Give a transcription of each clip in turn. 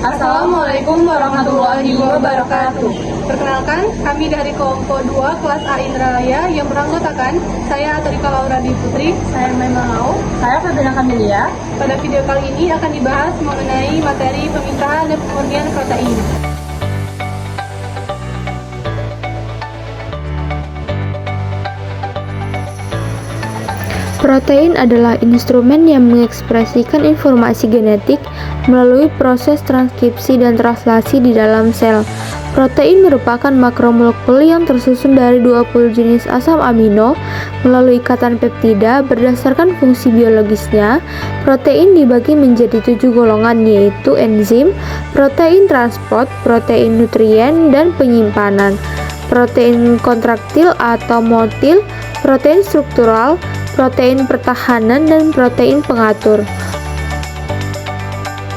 Assalamualaikum warahmatullahi wabarakatuh. Perkenalkan, kami dari kelompok 2 kelas A Indralaya yang beranggotakan saya Atorika Laura Putri, saya Maima Lau, Saya Febriana Kamelia. Pada video kali ini akan dibahas mengenai materi pemisahan dan pemurnian protein. Protein adalah instrumen yang mengekspresikan informasi genetik melalui proses transkripsi dan translasi di dalam sel. Protein merupakan makromolekul yang tersusun dari 20 jenis asam amino melalui ikatan peptida. Berdasarkan fungsi biologisnya, protein dibagi menjadi 7 golongan, yaitu enzim, protein transport, protein nutrien dan penyimpanan, protein kontraktil atau motil, protein struktural, protein pertahanan, dan protein pengatur.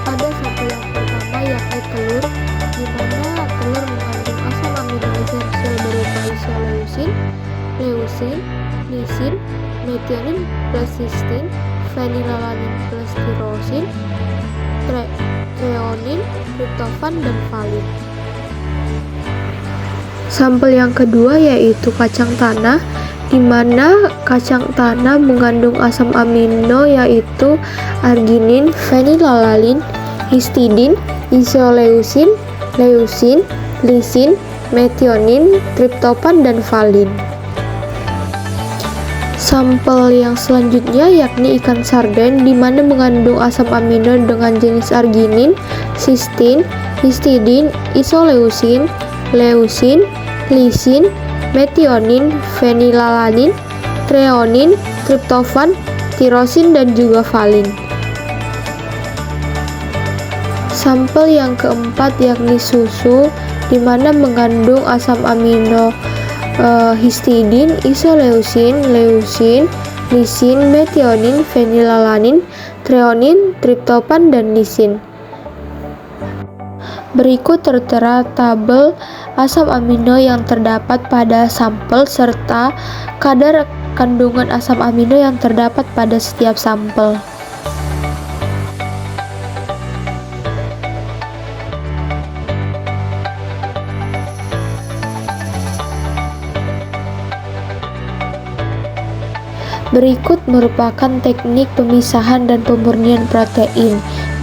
Pada sampel yang pertama yakni telur, di mana telur mengandung asam amino esensial berupa isoleucin, leucin, lisin, metionin plus cysteine, phenylalanin plus tyrosin, treonin, tryptophan, dan valin. Sampel yang kedua yaitu kacang tanah, di mana kacang tanah mengandung asam amino yaitu arginin, phenylalanine, histidin, isoleucin, leucin, lisin, metionin, tryptophan, dan valin. Sampel yang selanjutnya yakni ikan sarden, di mana mengandung asam amino dengan jenis arginin, cysteine, histidin, isoleucin, leucin, lisin, metionin, phenylalanin, treonin, tryptophan, tyrosin, dan juga valin. Sampel yang keempat yakni susu, di mana mengandung asam amino histidin, isoleucin, leucin, lisin, metionin, phenylalanin, treonin, tryptophan, dan lisin. Berikut tertera tabel asam amino yang terdapat pada sampel serta kadar kandungan asam amino yang terdapat pada setiap sampel. Berikut merupakan teknik pemisahan dan pemurnian protein.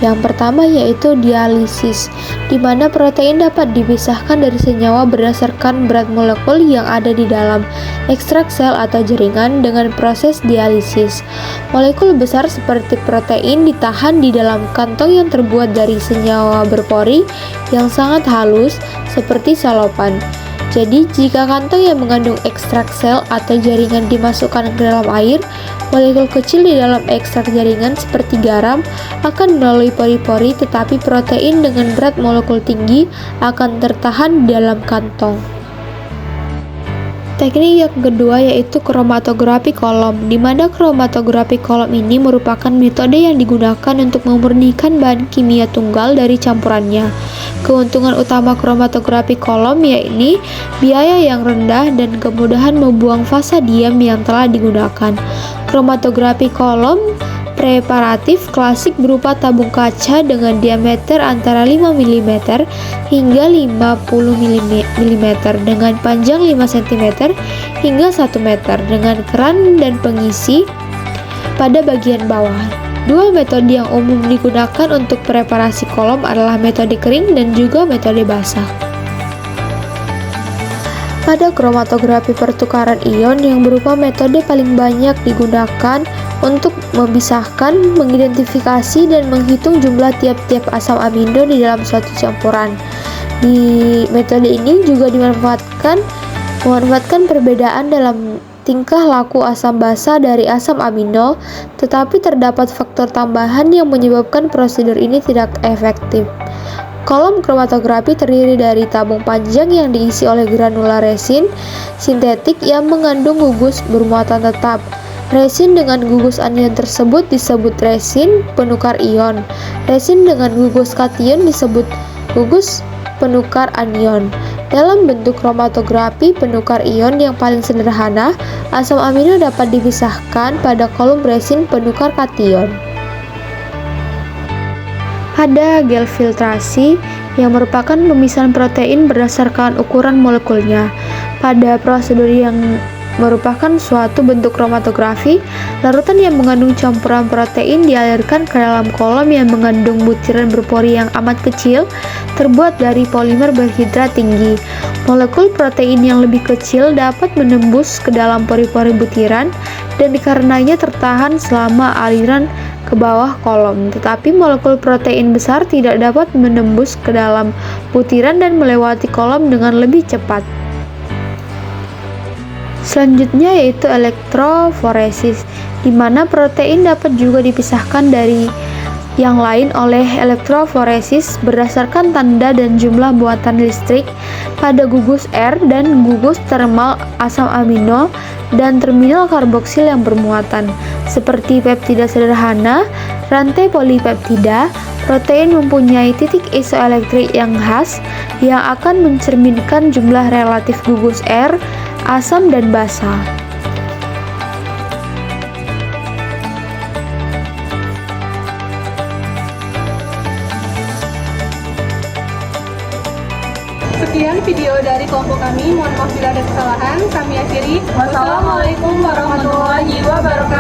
Yang pertama yaitu dialisis, di mana protein dapat dipisahkan dari senyawa berdasarkan berat molekul yang ada di dalam ekstrak sel atau jaringan dengan proses dialisis. Molekul besar seperti protein ditahan di dalam kantong yang terbuat dari senyawa berpori yang sangat halus seperti selopan. Jadi, jika kantong yang mengandung ekstrak sel atau jaringan dimasukkan ke dalam air, molekul kecil di dalam ekstrak jaringan seperti garam akan melalui pori-pori, tetapi protein dengan berat molekul tinggi akan tertahan di dalam kantong. Teknik yang kedua yaitu kromatografi kolom, di mana kromatografi kolom ini merupakan metode yang digunakan untuk memurnikan bahan kimia tunggal dari campurannya. Keuntungan utama kromatografi kolom yaitu biaya yang rendah dan kemudahan membuang fasa diam yang telah digunakan. Kromatografi kolom preparatif klasik berupa tabung kaca dengan diameter antara 5 mm hingga 50 mm dengan panjang 5 cm hingga 1 meter dengan keran dan pengisi pada bagian bawah. Dua metode yang umum digunakan untuk preparasi kolom adalah metode kering dan juga metode basah. Pada kromatografi pertukaran ion yang berupa metode paling banyak digunakan untuk memisahkan, mengidentifikasi, dan menghitung jumlah tiap-tiap asam amino di dalam suatu campuran. Di metode ini juga memanfaatkan perbedaan dalam tingkah laku asam basa dari asam amino, tetapi terdapat faktor tambahan yang menyebabkan prosedur ini tidak efektif. Kolom kromatografi terdiri dari tabung panjang yang diisi oleh granular resin sintetik yang mengandung gugus bermuatan tetap. Resin dengan gugus anion tersebut disebut resin penukar ion. Resin dengan gugus kation disebut gugus penukar anion. Dalam bentuk kromatografi penukar ion yang paling sederhana, asam amino dapat dipisahkan pada kolom resin penukar kation. ada gel filtrasi yang merupakan pemisahan protein berdasarkan ukuran molekulnya. Pada prosedur yang merupakan suatu bentuk kromatografi, larutan yang mengandung campuran protein dialirkan ke dalam kolom yang mengandung butiran berpori yang amat kecil terbuat dari polimer berhidrat tinggi. Molekul protein yang lebih kecil dapat menembus ke dalam pori-pori butiran dan dikarenanya tertahan selama aliran ke bawah kolom, tetapi molekul protein besar tidak dapat menembus ke dalam butiran dan melewati kolom dengan lebih cepat. Selanjutnya yaitu elektroforesis, di mana protein dapat juga dipisahkan dari yang lain oleh elektroforesis berdasarkan tanda dan jumlah muatan listrik pada gugus R dan gugus termal asam amino dan terminal karboksil yang bermuatan. Seperti peptida sederhana, rantai polipeptida, protein mempunyai titik isoelektrik yang khas yang akan mencerminkan jumlah relatif gugus R, asam, dan basa. Sekian video dari kelompok kami. Mohon maaf bila ada kesalahan. Kami akhiri. Wassalamualaikum warahmatullahi wabarakatuh.